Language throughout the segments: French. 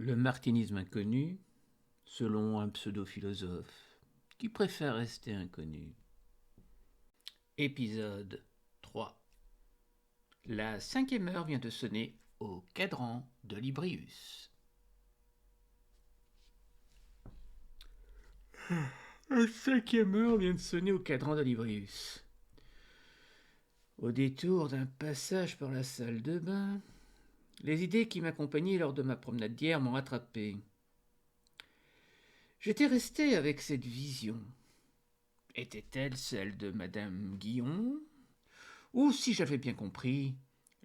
Le martinisme inconnu, selon un pseudo-philosophe qui préfère rester inconnu. Épisode 3. La 5e heure vient de sonner au cadran de Librius. La 5e heure vient de sonner au cadran de Librius. Au détour d'un passage par la salle de bain, les idées qui m'accompagnaient lors de ma promenade d'hier m'ont rattrapé. J'étais resté avec cette vision. Était-elle celle de Madame Guillon ? Ou, si j'avais bien compris,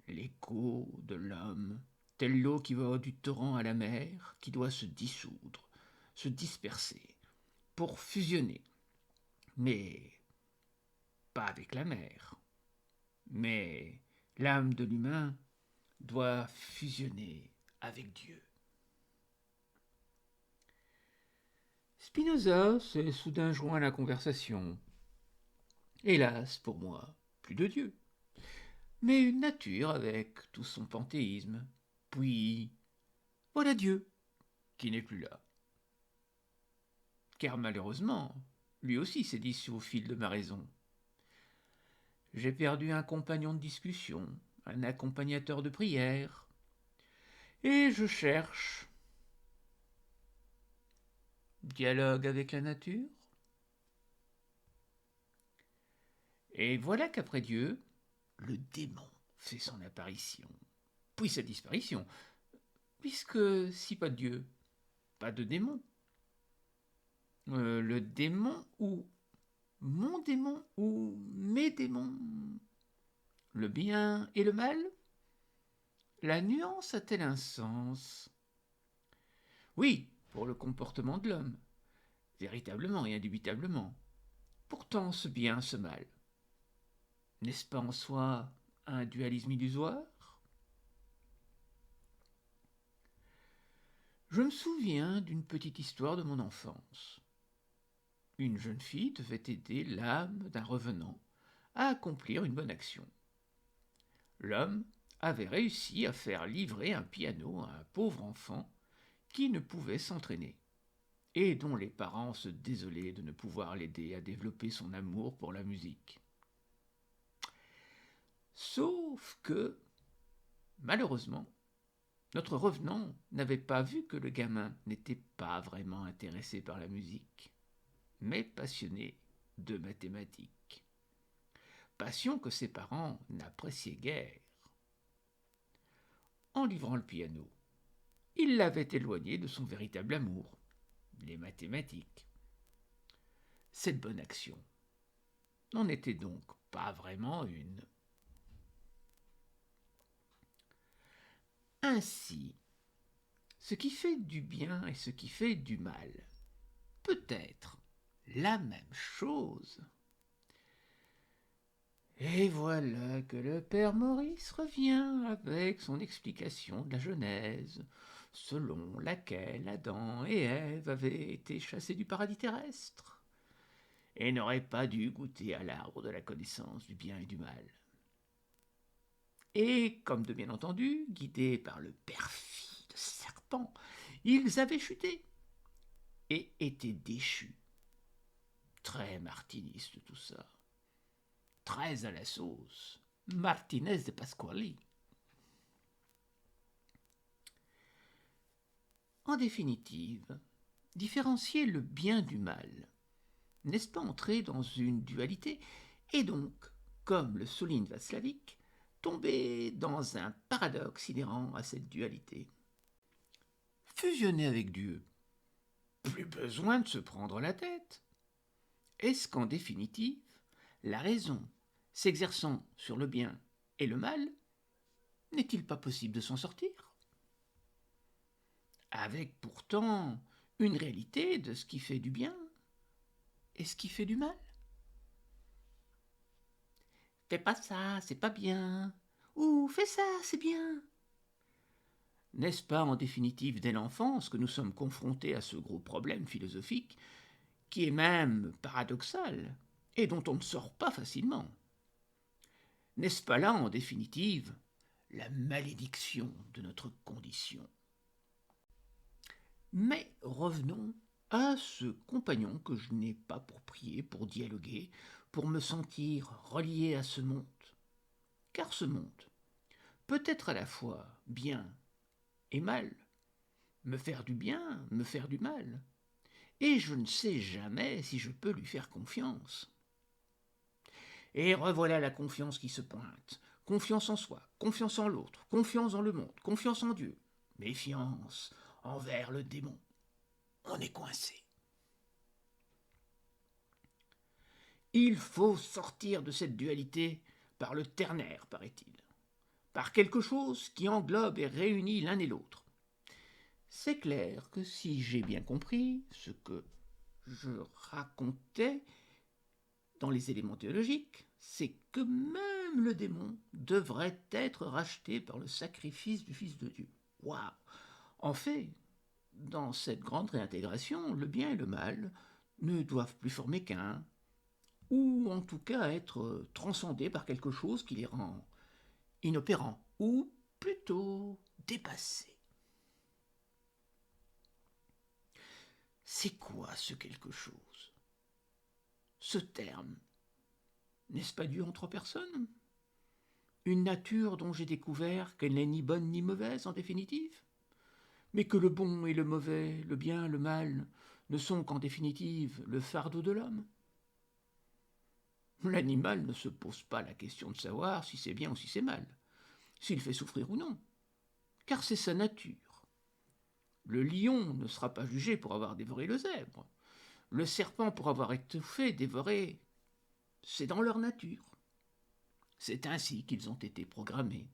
l'écho de l'homme, tel l'eau qui va du torrent à la mer, qui doit se dissoudre, se disperser, pour fusionner. Mais pas avec la mer. Mais l'âme de l'humain doit fusionner avec Dieu. Spinoza s'est soudain joint à la conversation. Hélas, pour moi, plus de Dieu, mais une nature avec tout son panthéisme. Puis, voilà Dieu, qui n'est plus là. Car malheureusement, lui aussi s'est dissous au fil de ma raison. J'ai perdu un compagnon de discussion, un accompagnateur de prière, et je cherche dialogue avec la nature. Et voilà qu'après Dieu, le démon fait son apparition, puis sa disparition, puisque si pas de Dieu, pas de démon. Le démon ou mon démon ou mes démons, le bien et le mal, la nuance a-t-elle un sens? Oui, pour le comportement de l'homme, véritablement et indubitablement. Pourtant, ce bien, ce mal, n'est-ce pas en soi un dualisme illusoire? Je me souviens d'une petite histoire de mon enfance. Une jeune fille devait aider l'âme d'un revenant à accomplir une bonne action. L'homme avait réussi à faire livrer un piano à un pauvre enfant qui ne pouvait s'entraîner, et dont les parents se désolaient de ne pouvoir l'aider à développer son amour pour la musique. Sauf que, malheureusement, notre revenant n'avait pas vu que le gamin n'était pas vraiment intéressé par la musique, mais passionné de mathématiques. Passion que ses parents n'appréciaient guère. En livrant le piano, il l'avait éloigné de son véritable amour, les mathématiques. Cette bonne action n'en était donc pas vraiment une. Ainsi, ce qui fait du bien et ce qui fait du mal peut être la même chose. Et voilà que le père Maurice revient avec son explication de la Genèse, selon laquelle Adam et Ève avaient été chassés du paradis terrestre et n'auraient pas dû goûter à l'arbre de la connaissance du bien et du mal. Et, comme de bien entendu, guidés par le perfide serpent, ils avaient chuté et étaient déchus. Très martiniste tout ça. Très à la sauce. Martinez de Pasquali. En définitive, différencier le bien du mal, n'est-ce pas entrer dans une dualité, et donc, comme le souligne Václavic, tomber dans un paradoxe inhérent à cette dualité? Fusionner avec Dieu, plus besoin de se prendre la tête. Est-ce qu'en définitive, la raison s'exerçant sur le bien et le mal, n'est-il pas possible de s'en sortir? Avec pourtant une réalité de ce qui fait du bien et ce qui fait du mal. Fais pas ça, c'est pas bien. Ou fais ça, c'est bien. N'est-ce pas en définitive dès l'enfance que nous sommes confrontés à ce gros problème philosophique qui est même paradoxal et dont on ne sort pas facilement? N'est-ce pas là en définitive la malédiction de notre condition? Mais revenons à ce compagnon que je n'ai pas pour prier, pour dialoguer, pour me sentir relié à ce monde. Car ce monde peut être à la fois bien et mal, me faire du bien, me faire du mal, et je ne sais jamais si je peux lui faire confiance. Et revoilà la confiance qui se pointe. Confiance en soi, confiance en l'autre, confiance dans le monde, confiance en Dieu, méfiance envers le démon. On est coincé. Il faut sortir de cette dualité par le ternaire, paraît-il, par quelque chose qui englobe et réunit l'un et l'autre. C'est clair que si j'ai bien compris ce que je racontais dans les éléments théologiques, c'est que même le démon devrait être racheté par le sacrifice du Fils de Dieu. Waouh! En fait, dans cette grande réintégration, le bien et le mal ne doivent plus former qu'un, ou en tout cas être transcendés par quelque chose qui les rend inopérants, ou plutôt dépassés. C'est quoi ce quelque chose? Ce terme, n'est-ce pas dû en trois personnes? Une nature dont j'ai découvert qu'elle n'est ni bonne ni mauvaise en définitive, mais que le bon et le mauvais, le bien, le mal, ne sont qu'en définitive le fardeau de l'homme. L'animal ne se pose pas la question de savoir si c'est bien ou si c'est mal, s'il fait souffrir ou non, car c'est sa nature. Le lion ne sera pas jugé pour avoir dévoré le zèbre, le serpent pour avoir étouffé, dévoré, c'est dans leur nature. C'est ainsi qu'ils ont été programmés.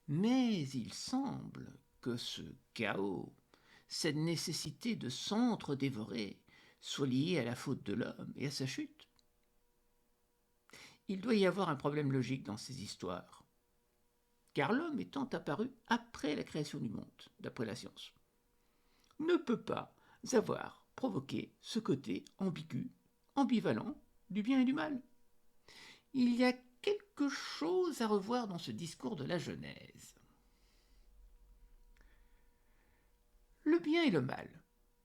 Mais il semble que ce chaos, cette nécessité de s'entre-dévorer, soit liée à la faute de l'homme et à sa chute. Il doit y avoir un problème logique dans ces histoires, car l'homme étant apparu après la création du monde, d'après la science, ne peut pas avoir provoqué ce côté ambigu, ambivalent du bien et du mal. Il y a quelque chose à revoir dans ce discours de la Genèse. Le bien et le mal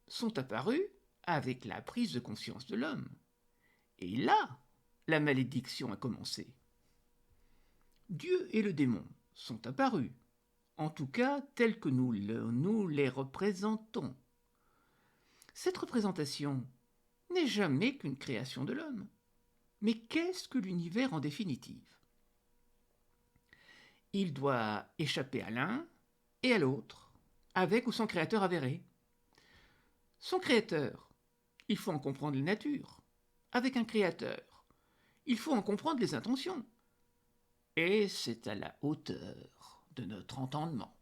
sont apparus avec la prise de conscience de l'homme. Et là, la malédiction a commencé. Dieu et le démon sont apparus, en tout cas tels que nous les représentons. Cette représentation n'est jamais qu'une création de l'homme. Mais qu'est-ce que l'univers en définitive? Il doit échapper à l'un et à l'autre, avec ou sans créateur avéré. Son créateur, il faut en comprendre la nature. Avec un créateur, il faut en comprendre les intentions. Et c'est à la hauteur de notre entendement.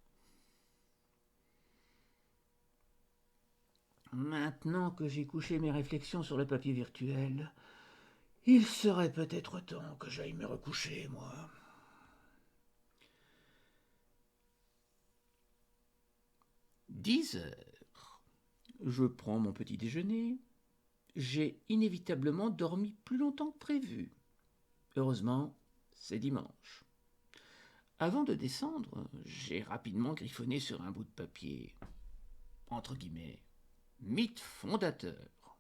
Maintenant que j'ai couché mes réflexions sur le papier virtuel, il serait peut-être temps que j'aille me recoucher, moi. 10 heures. Je prends mon petit déjeuner. J'ai inévitablement dormi plus longtemps que prévu. Heureusement, c'est dimanche. Avant de descendre, j'ai rapidement griffonné sur un bout de papier, entre guillemets, mythe fondateur.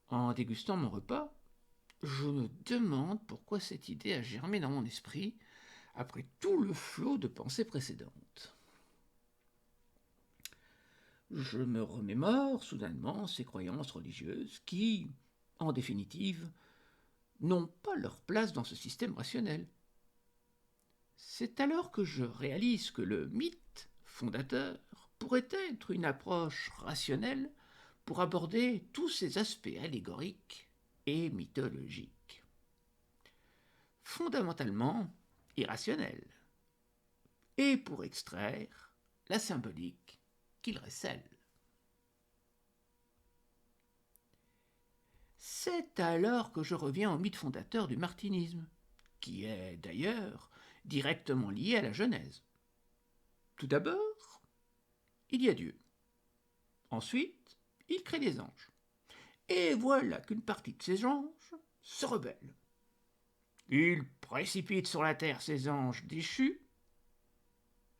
En dégustant mon repas, je me demande pourquoi cette idée a germé dans mon esprit après tout le flot de pensées précédentes. Je me remémore soudainement ces croyances religieuses qui, en définitive, n'ont pas leur place dans ce système rationnel. C'est alors que je réalise que le mythe fondateur pourrait être une approche rationnelle pour aborder tous ces aspects allégoriques et mythologiques. Fondamentalement irrationnels, et pour extraire la symbolique qu'il recèle. C'est alors que je reviens au mythe fondateur du martinisme, qui est d'ailleurs directement lié à la Genèse. Tout d'abord, il y a Dieu. Ensuite, il crée les anges. Et voilà qu'une partie de ces anges se rebelle. Il précipite sur la terre ces anges déchus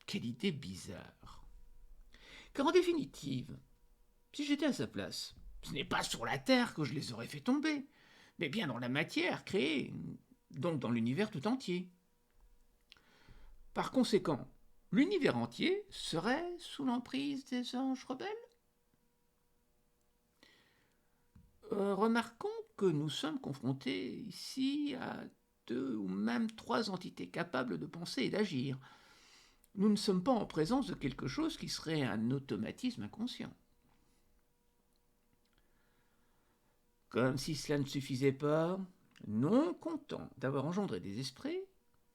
Quelle idée bizarre. Car en définitive, si j'étais à sa place, ce n'est pas sur la Terre que je les aurais fait tomber, mais bien dans la matière créée, donc dans l'univers tout entier. Par conséquent, l'univers entier serait sous l'emprise des anges rebelles. Remarquons que nous sommes confrontés ici à 2 ou même 3 entités capables de penser et d'agir. Nous ne sommes pas en présence de quelque chose qui serait un automatisme inconscient. Comme si cela ne suffisait pas, non content d'avoir engendré des esprits,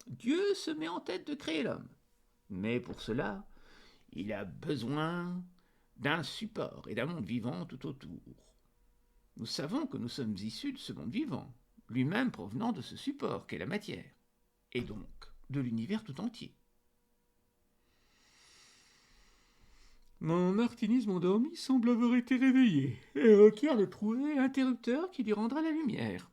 Dieu se met en tête de créer l'homme. Mais pour cela, il a besoin d'un support et d'un monde vivant tout autour. Nous savons que nous sommes issus de ce monde vivant, lui-même provenant de ce support qu'est la matière, et donc de l'univers tout entier. Mon martinisme endormi semble avoir été réveillé et requiert de trouver l'interrupteur qui lui rendra la lumière.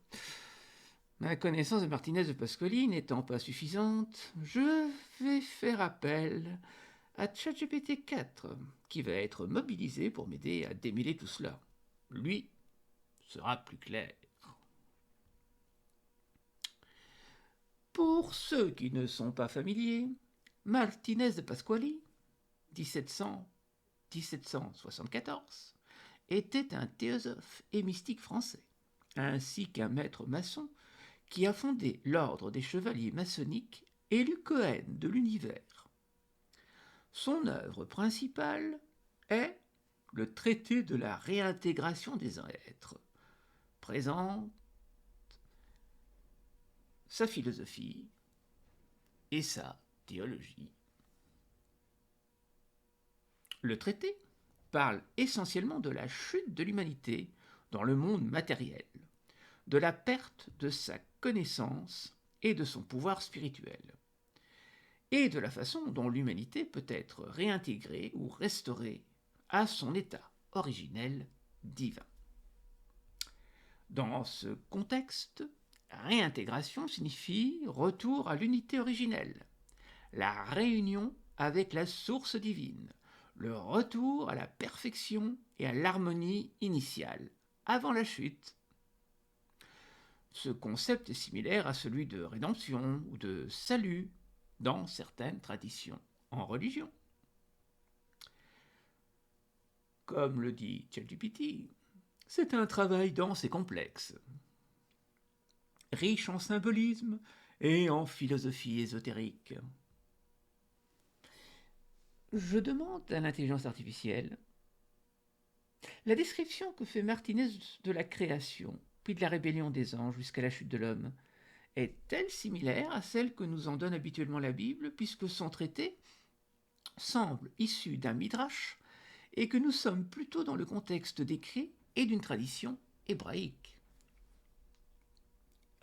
Ma connaissance de Martinez de Pasquali n'étant pas suffisante, je vais faire appel à ChatGPT 4, qui va être mobilisé pour m'aider à démêler tout cela. Lui sera plus clair. Pour ceux qui ne sont pas familiers, Martinez de Pasquali, 1700-1774, était un théosophe et mystique français, ainsi qu'un maître maçon qui a fondé l'ordre des chevaliers maçonniques et Cohen de l'univers. Son œuvre principale est le traité de la réintégration des êtres, présente sa philosophie et sa théologie. Le traité parle essentiellement de la chute de l'humanité dans le monde matériel, de la perte de sa connaissance et de son pouvoir spirituel, et de la façon dont l'humanité peut être réintégrée ou restaurée à son état originel divin. Dans ce contexte, réintégration signifie retour à l'unité originelle, la réunion avec la source divine, le retour à la perfection et à l'harmonie initiale, avant la chute. Ce concept est similaire à celui de rédemption ou de salut dans certaines traditions en religion. Comme le dit ChatGPT, c'est un travail dense et complexe, riche en symbolisme et en philosophie ésotérique. Je demande à l'intelligence artificielle la description que fait Martinez de la création, puis de la rébellion des anges jusqu'à la chute de l'homme, est-elle similaire à celle que nous en donne habituellement la Bible, puisque son traité semble issu d'un midrash et que nous sommes plutôt dans le contexte d'écrit et d'une tradition hébraïque?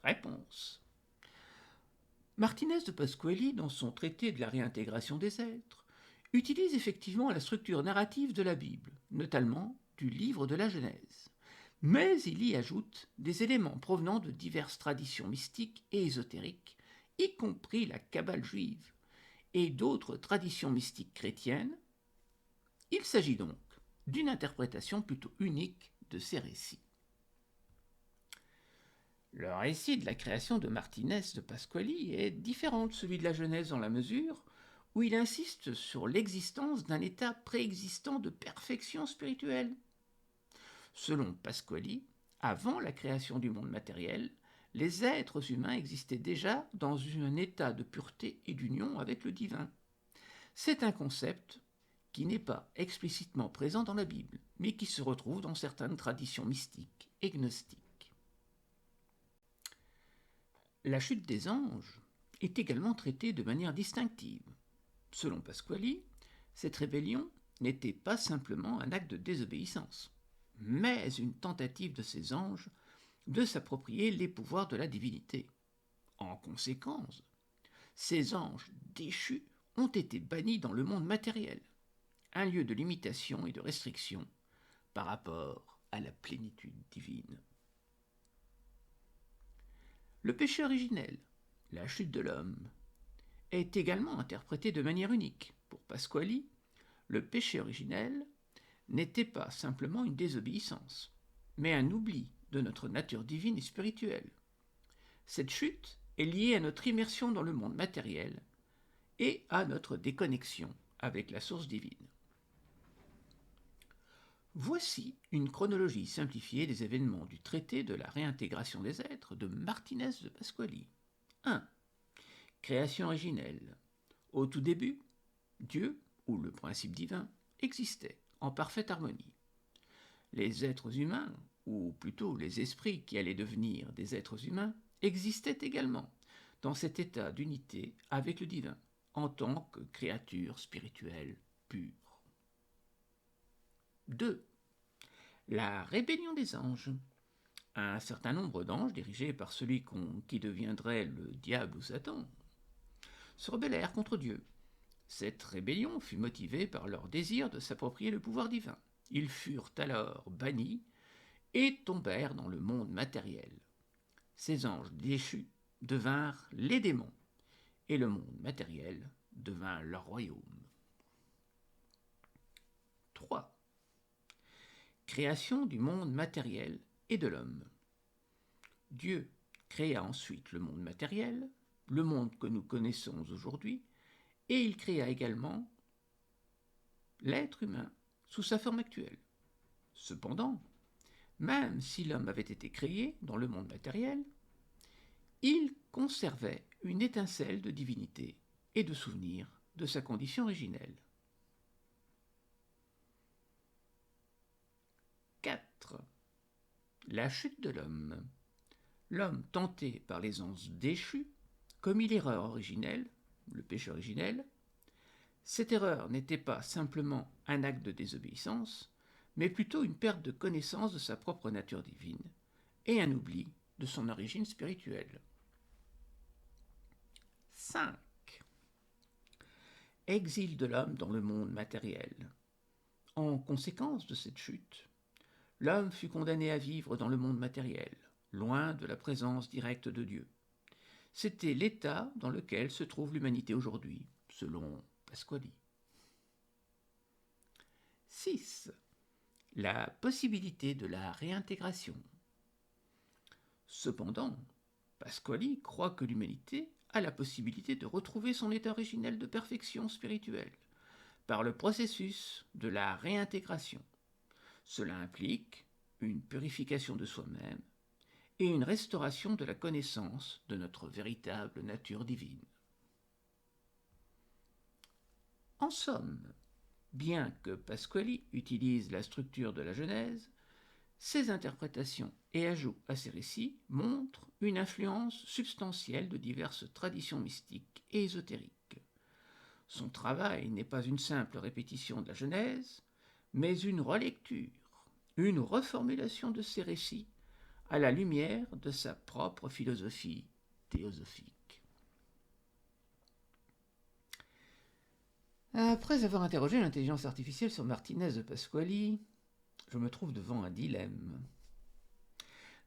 Réponse. Martinez de Pasquali, dans son traité de la réintégration des êtres, utilise effectivement la structure narrative de la Bible, notamment du livre de la Genèse, mais il y ajoute des éléments provenant de diverses traditions mystiques et ésotériques, y compris la Kabbale juive, et d'autres traditions mystiques chrétiennes. Il s'agit donc d'une interprétation plutôt unique de ces récits. Le récit de la création de Martinez de Pasquali est différent de celui de la Genèse dans la mesure où il insiste sur l'existence d'un état préexistant de perfection spirituelle. Selon Pasquali, avant la création du monde matériel, les êtres humains existaient déjà dans un état de pureté et d'union avec le divin. C'est un concept qui n'est pas explicitement présent dans la Bible, mais qui se retrouve dans certaines traditions mystiques et gnostiques. La chute des anges est également traitée de manière distinctive. Selon Pasquali, cette rébellion n'était pas simplement un acte de désobéissance, mais une tentative de ces anges de s'approprier les pouvoirs de la divinité. En conséquence, ces anges déchus ont été bannis dans le monde matériel, un lieu de limitation et de restriction par rapport à la plénitude divine. Le péché originel, la chute de l'homme, est également interprété de manière unique pour Pasquali, le péché originel n'était pas simplement une désobéissance, mais un oubli de notre nature divine et spirituelle. Cette chute est liée à notre immersion dans le monde matériel et à notre déconnexion avec la source divine. Voici une chronologie simplifiée des événements du traité de la réintégration des êtres de Martinez de Pasquali. 1. Création originelle. Au tout début, Dieu, ou le principe divin, existait en parfaite harmonie. Les êtres humains, ou plutôt les esprits qui allaient devenir des êtres humains, existaient également dans cet état d'unité avec le divin, en tant que créatures spirituelles pures. 2. La rébellion des anges. Un certain nombre d'anges, dirigés par celui qui deviendrait le diable ou Satan, se rebellèrent contre Dieu. Cette rébellion fut motivée par leur désir de s'approprier le pouvoir divin. Ils furent alors bannis et tombèrent dans le monde matériel. Ces anges déchus devinrent les démons, et le monde matériel devint leur royaume. 3. Création du monde matériel et de l'homme. Dieu créa ensuite le monde matériel, le monde que nous connaissons aujourd'hui, et il créa également l'être humain sous sa forme actuelle. Cependant, même si l'homme avait été créé dans le monde matériel, il conservait une étincelle de divinité et de souvenir de sa condition originelle. 4. La chute de l'homme. L'homme tenté par les anges déchus commit l'erreur originelle, le péché originel. Cette erreur n'était pas simplement un acte de désobéissance, mais plutôt une perte de connaissance de sa propre nature divine et un oubli de son origine spirituelle. 5. Exil de l'homme dans le monde matériel. En conséquence de cette chute, l'homme fut condamné à vivre dans le monde matériel, loin de la présence directe de Dieu. C'était l'état dans lequel se trouve l'humanité aujourd'hui, selon Pasquali. 6. La possibilité de la réintégration. Cependant, Pasquali croit que l'humanité a la possibilité de retrouver son état originel de perfection spirituelle par le processus de la réintégration. Cela implique une purification de soi-même et une restauration de la connaissance de notre véritable nature divine. En somme, bien que Pasquali utilise la structure de la Genèse, ses interprétations et ajouts à ses récits montrent une influence substantielle de diverses traditions mystiques et ésotériques. Son travail n'est pas une simple répétition de la Genèse, mais une relecture, une reformulation de ses récits à la lumière de sa propre philosophie théosophique. Après avoir interrogé l'intelligence artificielle sur Martinez de Pasquali, je me trouve devant un dilemme.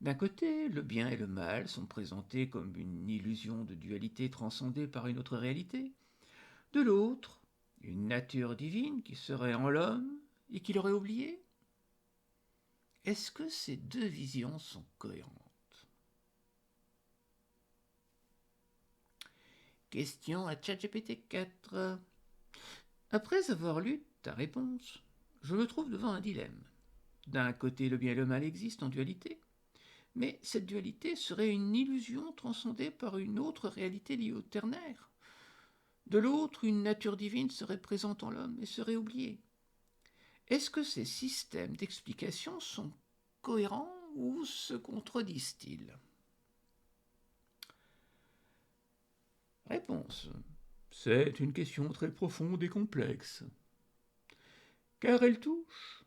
D'un côté, le bien et le mal sont présentés comme une illusion de dualité transcendée par une autre réalité. De l'autre, une nature divine qui serait en l'homme et qui l'aurait oublié. Est-ce que ces deux visions sont cohérentes? Question à ChatGPT 4. Après avoir lu ta réponse, je me trouve devant un dilemme. D'un côté, le bien et le mal existent en dualité, mais cette dualité serait une illusion transcendée par une autre réalité liée au ternaire. De l'autre, une nature divine serait présente en l'homme et serait oubliée. Est-ce que ces systèmes d'explication sont cohérents ou se contredisent-ils? Réponse. C'est une question très profonde et complexe, car elle touche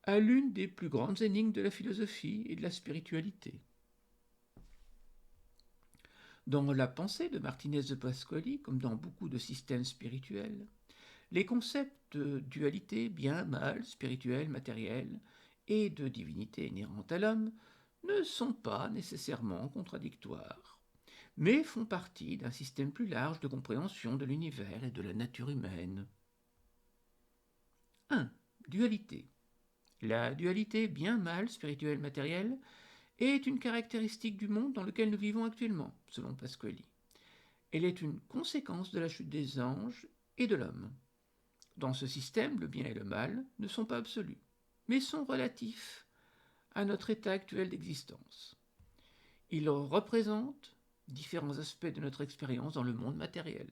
à l'une des plus grandes énigmes de la philosophie et de la spiritualité. Dans la pensée de Martinez de Pasquali, comme dans beaucoup de systèmes spirituels, les concepts de dualité bien-mal, spirituel, matériel, et de divinité inhérente à l'homme ne sont pas nécessairement contradictoires, mais font partie d'un système plus large de compréhension de l'univers et de la nature humaine. 1. Dualité. La dualité bien-mal, spirituel-matériel, est une caractéristique du monde dans lequel nous vivons actuellement, selon Pasquali. Elle est une conséquence de la chute des anges et de l'homme. Dans ce système, le bien et le mal ne sont pas absolus, mais sont relatifs à notre état actuel d'existence. Ils représentent différents aspects de notre expérience dans le monde matériel.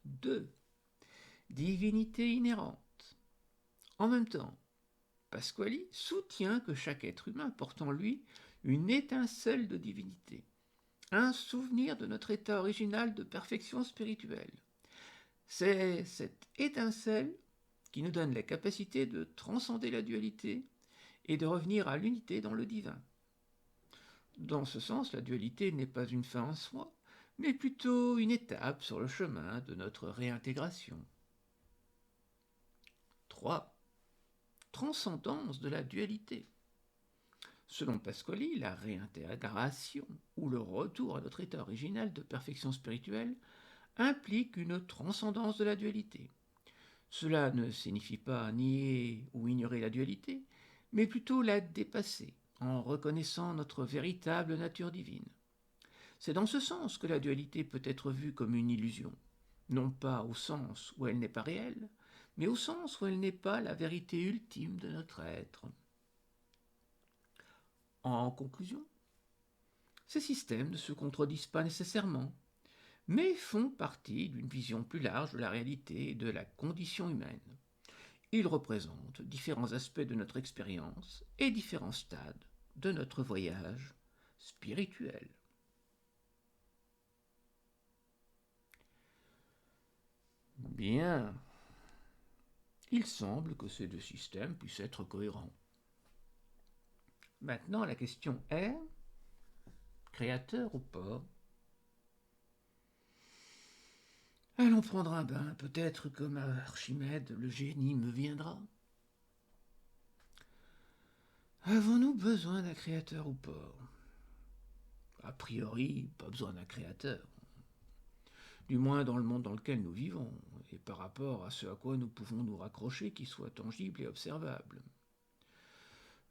2. Divinité inhérente. En même temps, Pasquali soutient que chaque être humain porte en lui une étincelle de divinité, un souvenir de notre état original de perfection spirituelle. C'est cette étincelle qui nous donne la capacité de transcender la dualité et de revenir à l'unité dans le divin. Dans ce sens, la dualité n'est pas une fin en soi, mais plutôt une étape sur le chemin de notre réintégration. 3. Transcendance de la dualité. Selon Pasquali, la réintégration ou le retour à notre état original de perfection spirituelle implique une transcendance de la dualité. Cela ne signifie pas nier ou ignorer la dualité, mais plutôt la dépasser en reconnaissant notre véritable nature divine. C'est dans ce sens que la dualité peut être vue comme une illusion, non pas au sens où elle n'est pas réelle, mais au sens où elle n'est pas la vérité ultime de notre être. En conclusion, ces systèmes ne se contredisent pas nécessairement, mais font partie d'une vision plus large de la réalité et de la condition humaine. Ils représentent différents aspects de notre expérience et différents stades de notre voyage spirituel. Bien, il semble que ces deux systèmes puissent être cohérents. Maintenant, la question est, créateur ou pas? Allons prendre un bain, peut-être comme à Archimède, le génie me viendra. Avons-nous besoin d'un créateur ou pas? A priori, pas besoin d'un créateur. Du moins dans le monde dans lequel nous vivons, et par rapport à ce à quoi nous pouvons nous raccrocher qui soit tangible et observable.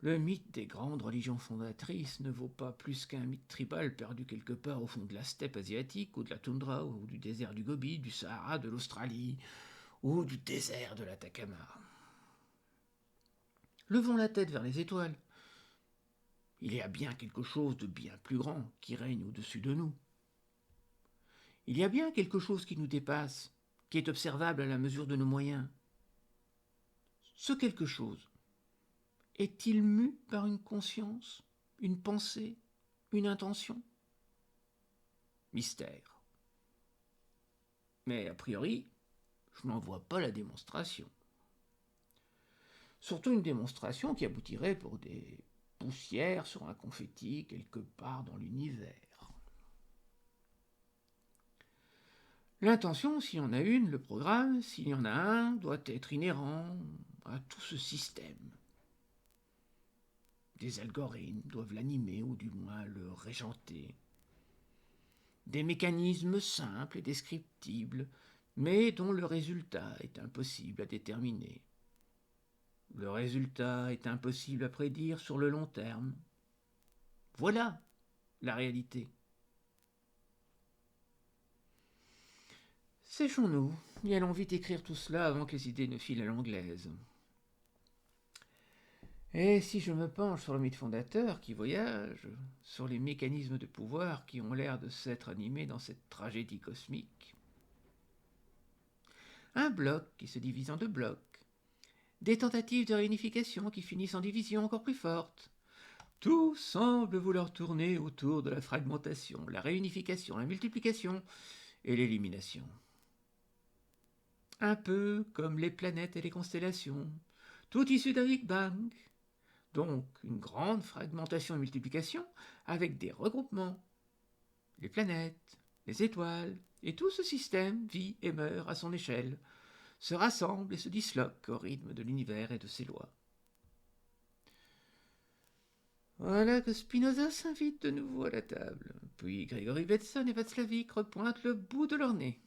Le mythe des grandes religions fondatrices ne vaut pas plus qu'un mythe tribal perdu quelque part au fond de la steppe asiatique, ou de la toundra, ou du désert du Gobi, du Sahara, de l'Australie, ou du désert de l'Atacama. Levons la tête vers les étoiles. Il y a bien quelque chose de bien plus grand qui règne au-dessus de nous. Il y a bien quelque chose qui nous dépasse, qui est observable à la mesure de nos moyens. Ce quelque chose est-il mu par une conscience, une pensée, une intention? Mystère. Mais a priori, je n'en vois pas la démonstration. Surtout une démonstration qui aboutirait pour des poussières sur un confetti quelque part dans l'univers. L'intention, s'il y en a une, le programme, s'il y en a un, doit être inhérent à tout ce système. Des algorithmes doivent l'animer ou du moins le régenter. Des mécanismes simples et descriptibles, mais dont le résultat est impossible à déterminer. Le résultat est impossible à prédire sur le long terme. Voilà la réalité. Séchons-nous et allons vite écrire tout cela avant que les idées ne filent à l'anglaise. Et si je me penche sur le mythe fondateur qui voyage, sur les mécanismes de pouvoir qui ont l'air de s'être animés dans cette tragédie cosmique, un bloc qui se divise en deux blocs, des tentatives de réunification qui finissent en division encore plus forte, tout semble vouloir tourner autour de la fragmentation, la réunification, la multiplication et l'élimination. Un peu comme les planètes et les constellations, tout issu d'un Big Bang. Donc une grande fragmentation et multiplication avec des regroupements. Les planètes, les étoiles, et tout ce système vit et meurt à son échelle, se rassemble et se disloque au rythme de l'univers et de ses lois. Voilà que Spinoza s'invite de nouveau à la table, puis Grégory Bateson et Václavic repointent le bout de leur nez.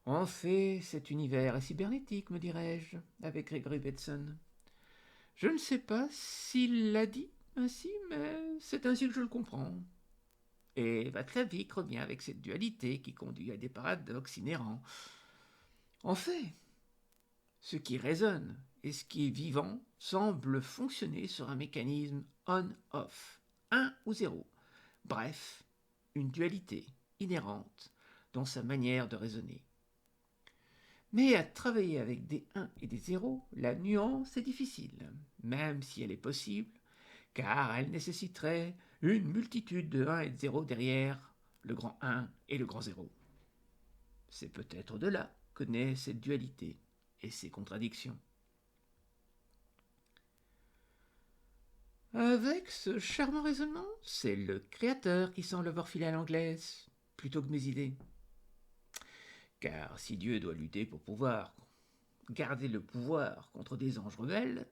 En fait, cet univers est cybernétique, me dirais-je, avec Gregory Bateson. Je ne sais pas s'il l'a dit ainsi, mais c'est ainsi que je le comprends. Et Václavic revient avec cette dualité qui conduit à des paradoxes inhérents. En fait, ce qui résonne et ce qui est vivant semble fonctionner sur un mécanisme on-off, 1 ou 0. Bref, une dualité inhérente dans sa manière de raisonner. Mais à travailler avec des 1 et des 0, la nuance est difficile, même si elle est possible, car elle nécessiterait une multitude de 1 et de 0 derrière le grand 1 et le grand 0. C'est peut-être de là que naît cette dualité et ces contradictions. Avec ce charmant raisonnement, c'est le créateur qui semble avoir filé à l'anglaise, plutôt que mes idées. Car si Dieu doit lutter pour pouvoir garder le pouvoir contre des anges rebelles,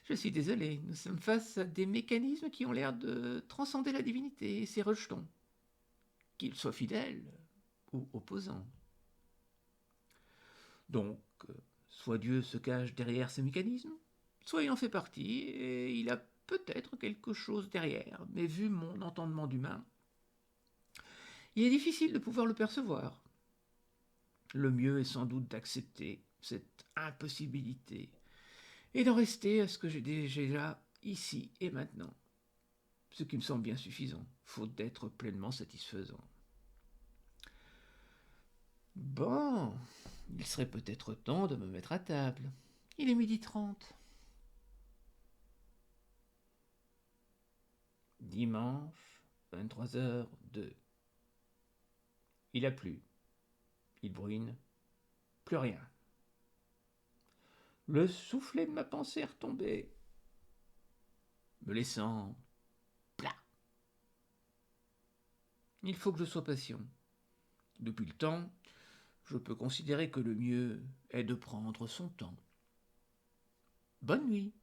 je suis désolé, nous sommes face à des mécanismes qui ont l'air de transcender la divinité et ses rejetons, qu'ils soient fidèles ou opposants. Donc, soit Dieu se cache derrière ces mécanismes, soit il en fait partie et il a peut-être quelque chose derrière, mais vu mon entendement d'humain, il est difficile de pouvoir le percevoir. Le mieux est sans doute d'accepter cette impossibilité et d'en rester à ce que j'ai déjà ici et maintenant, ce qui me semble bien suffisant, faute d'être pleinement satisfaisant. Bon, il serait peut-être temps de me mettre à table. Il est 12h30. Dimanche, 23h02. Il a plu. Il bruine. Plus rien. Le soufflet de ma pensée est retombé, me laissant plat. Il faut que je sois patient. Depuis le temps, je peux considérer que le mieux est de prendre son temps. Bonne nuit.